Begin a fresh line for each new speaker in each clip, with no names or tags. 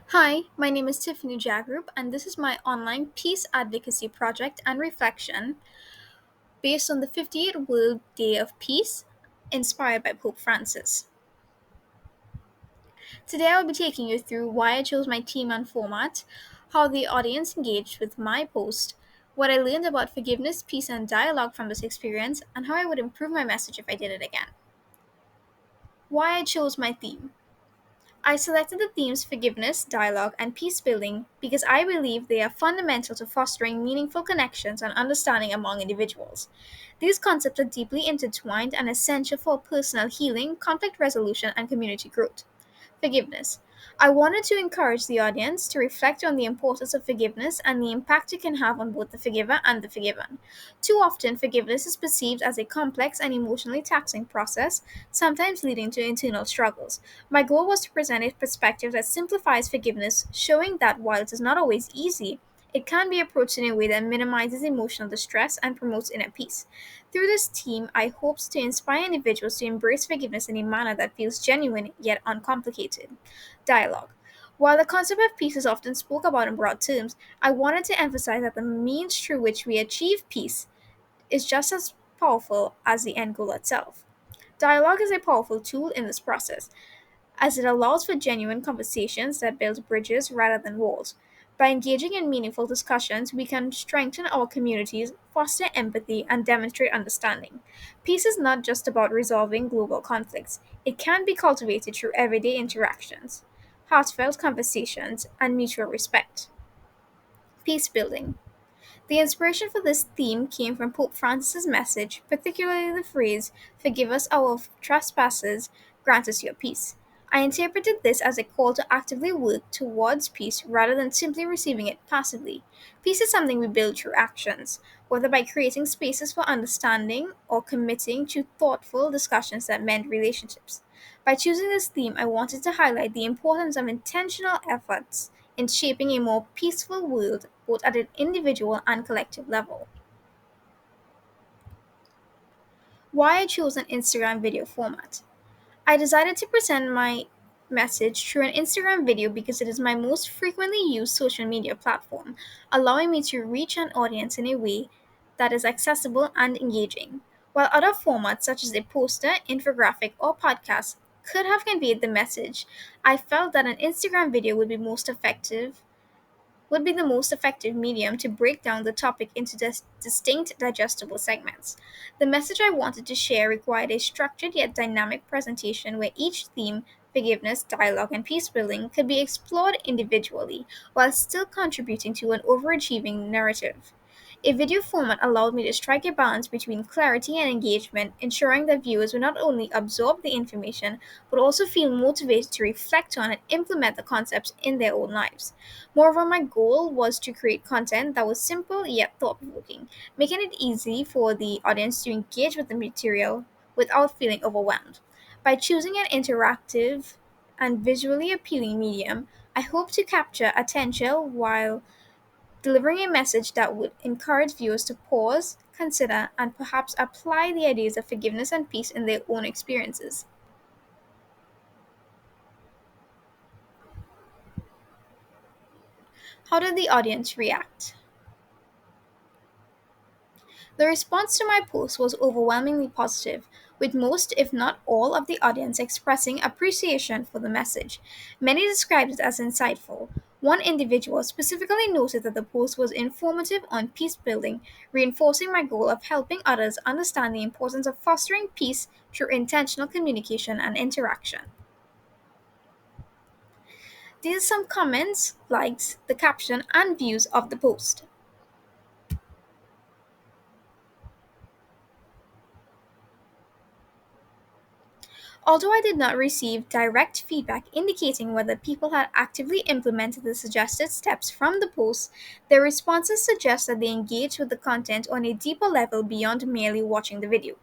Hi, my name is Tiffany Jagroop, and this is my online peace advocacy project and reflection based on the 58th World Day of Peace, inspired by Pope Francis. Today, I will be taking you through why I chose my theme and format, how the audience engaged with my post, what I learned about forgiveness, peace, and dialogue from this experience, and how I would improve my message if I did it again. Why I chose my theme. I selected the themes forgiveness, dialogue, and peace building because I believe they are fundamental to fostering meaningful connections and understanding among individuals. These concepts are deeply intertwined and essential for personal healing, conflict resolution, and community growth. Forgiveness. I wanted to encourage the audience to reflect on the importance of forgiveness and the impact it can have on both the forgiver and the forgiven. Too often, forgiveness is perceived as a complex and emotionally taxing process, sometimes leading to internal struggles. My goal was to present a perspective that simplifies forgiveness, showing that while it is not always easy, it can be approached in a way that minimizes emotional distress and promotes inner peace. Through this team, I hope to inspire individuals to embrace forgiveness in a manner that feels genuine yet uncomplicated. Dialogue. While the concept of peace is often spoke about in broad terms, I wanted to emphasize that the means through which we achieve peace is just as powerful as the end goal itself. Dialogue is a powerful tool in this process as it allows for genuine conversations that build bridges rather than walls. By engaging in meaningful discussions, we can strengthen our communities, foster empathy, and demonstrate understanding. Peace is not just about resolving global conflicts, it can be cultivated through everyday interactions, heartfelt conversations, and mutual respect. Peace building. The inspiration for this theme came from Pope Francis's message, particularly the phrase, "Forgive us our trespasses, grant us your peace." I interpreted this as a call to actively work towards peace rather than simply receiving it passively. Peace is something we build through actions, whether by creating spaces for understanding or committing to thoughtful discussions that mend relationships. By choosing this theme, I wanted to highlight the importance of intentional efforts in shaping a more peaceful world, both at an individual and collective level. Why I chose an Instagram video format. I decided to present my message through an Instagram video because it is my most frequently used social media platform, allowing me to reach an audience in a way that is accessible and engaging. While other formats such as a poster, infographic, or podcast could have conveyed the message, I felt that an Instagram video would be the most effective medium to break down the topic into distinct digestible segments. The message I wanted to share required a structured yet dynamic presentation where each theme, forgiveness, dialogue, and peace building could be explored individually while still contributing to an overachieving narrative. A video format allowed me to strike a balance between clarity and engagement, ensuring that viewers would not only absorb the information but also feel motivated to reflect on and implement the concepts in their own lives. Moreover, my goal was to create content that was simple yet thought provoking, making it easy for the audience to engage with the material without feeling overwhelmed. By choosing an interactive and visually appealing medium, I hope to capture attention while delivering a message that would encourage viewers to pause, consider, and perhaps apply the ideas of forgiveness and peace in their own experiences. How did the audience react? The response to my post was overwhelmingly positive, with most, if not all, of the audience expressing appreciation for the message. Many described it as insightful. One individual specifically noted that the post was informative on peace building, reinforcing my goal of helping others understand the importance of fostering peace through intentional communication and interaction. These are some comments, likes, the caption, and views of the post. Although I did not receive direct feedback indicating whether people had actively implemented the suggested steps from the post, their responses suggest that they engaged with the content on a deeper level beyond merely watching the video.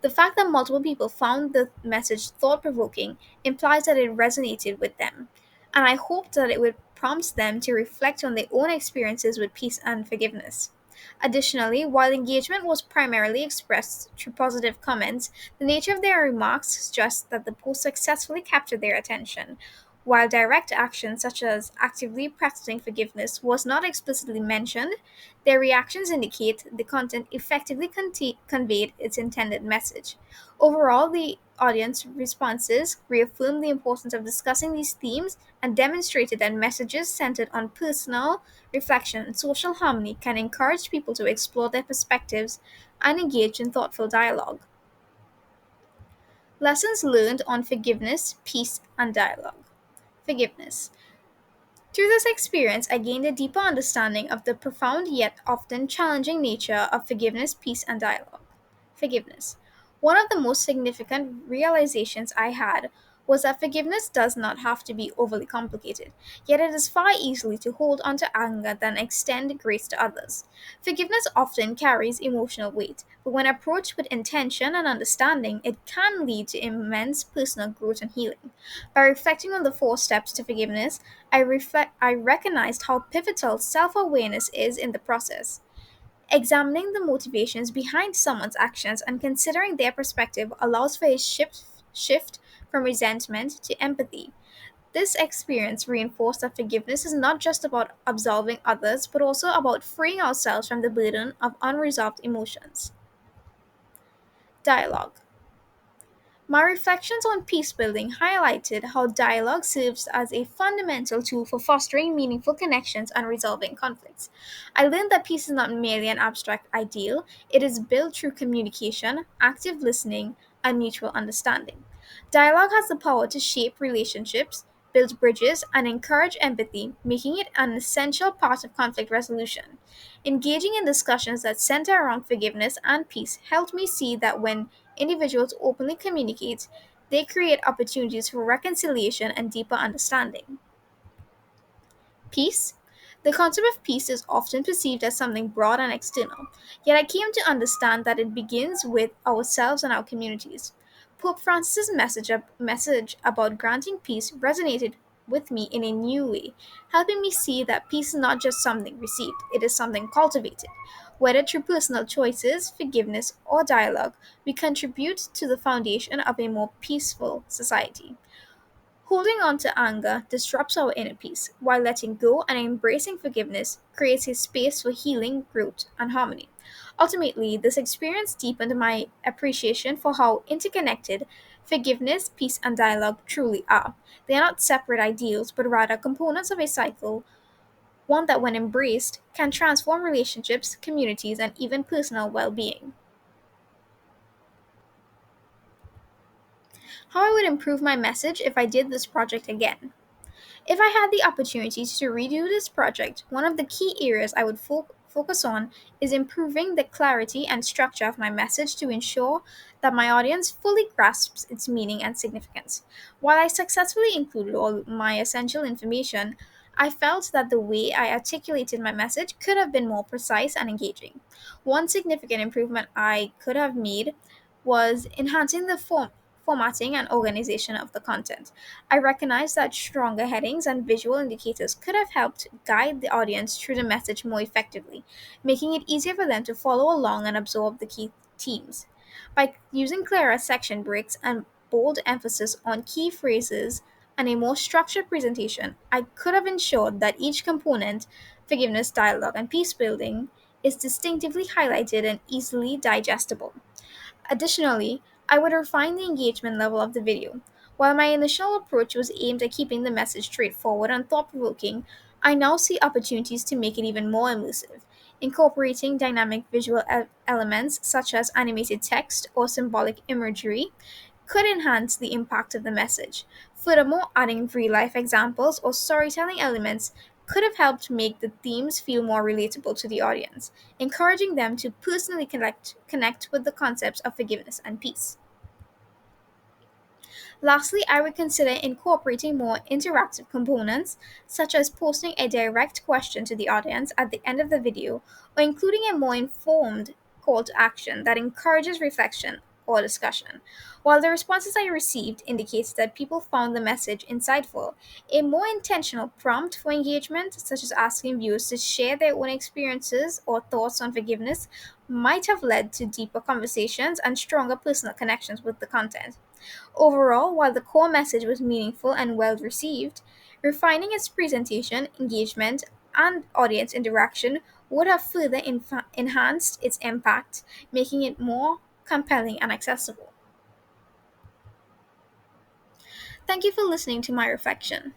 The fact that multiple people found the message thought provoking implies that it resonated with them, and I hope that it would prompt them to reflect on their own experiences with peace and forgiveness. Additionally, while engagement was primarily expressed through positive comments, the nature of their remarks suggests that the post successfully captured their attention. While direct action, such as actively practicing forgiveness, was not explicitly mentioned, their reactions indicate the content effectively conveyed its intended message. Overall, the audience responses reaffirmed the importance of discussing these themes and demonstrated that messages centered on personal reflection and social harmony can encourage people to explore their perspectives and engage in thoughtful dialogue. Lessons learned on forgiveness, peace, and dialogue. Forgiveness. Through this experience, I gained a deeper understanding of the profound yet often challenging nature of forgiveness, peace, and dialogue. Forgiveness. One of the most significant realizations I had was that forgiveness does not have to be overly complicated, yet it is far easier to hold onto anger than extend grace to others. Forgiveness often carries emotional weight, but when approached with intention and understanding, it can lead to immense personal growth and healing. By reflecting on the four steps to forgiveness, I recognized how pivotal self-awareness is in the process. Examining the motivations behind someone's actions and considering their perspective allows for a shift from resentment to empathy. This experience reinforced that forgiveness is not just about absolving others, but also about freeing ourselves from the burden of unresolved emotions. Dialogue. My reflections on peace building highlighted how dialogue serves as a fundamental tool for fostering meaningful connections and resolving conflicts. I learned that peace is not merely an abstract ideal, it is built through communication, active listening, and mutual understanding. Dialogue has the power to shape relationships, build bridges, and encourage empathy, making it an essential part of conflict resolution. Engaging in discussions that center around forgiveness and peace helped me see that when individuals openly communicate, they create opportunities for reconciliation and deeper understanding. Peace? The concept of peace is often perceived as something broad and external, yet I came to understand that it begins with ourselves and our communities. Pope Francis's message about granting peace resonated with me in a new way, helping me see that peace is not just something received, it is something cultivated. Whether through personal choices, forgiveness, or dialogue, we contribute to the foundation of a more peaceful society. Holding on to anger disrupts our inner peace, while letting go and embracing forgiveness creates a space for healing, growth, and harmony. Ultimately, this experience deepened my appreciation for how interconnected forgiveness, peace, and dialogue truly are. They are not separate ideals, but rather components of a cycle, one that, when embraced, can transform relationships, communities, and even personal well being. How I would improve my message if I did this project again. If I had the opportunity to redo this project, one of the key areas I would focus on is improving the clarity and structure of my message to ensure that my audience fully grasps its meaning and significance. While I successfully included all my essential information, I felt that the way I articulated my message could have been more precise and engaging. One significant improvement I could have made was enhancing the formatting and organization of the content. I recognize that stronger headings and visual indicators could have helped guide the audience through the message more effectively, making it easier for them to follow along and absorb the key themes. By using clearer section breaks and bold emphasis on key phrases and a more structured presentation, I could have ensured that each component, forgiveness, dialogue, and peace building, is distinctively highlighted and easily digestible. Additionally, I would refine the engagement level of the video. While my initial approach was aimed at keeping the message straightforward and thought provoking, I now see opportunities to make it even more immersive. Incorporating dynamic visual elements such as animated text or symbolic imagery could enhance the impact of the message. Furthermore, adding real life examples or storytelling elements could have helped make the themes feel more relatable to the audience, encouraging them to personally connect with the concepts of forgiveness and peace. Lastly, I would consider incorporating more interactive components, such as posting a direct question to the audience at the end of the video, or including a more informed call to action that encourages reflection or discussion. While the responses I received indicates that people found the message insightful, a more intentional prompt for engagement, such as asking viewers to share their own experiences or thoughts on forgiveness, might have led to deeper conversations and stronger personal connections with the content. Overall, while the core message was meaningful and well received, refining its presentation, engagement, and audience interaction would have further enhanced its impact, making it more compelling and accessible. Thank you for listening to my reflection.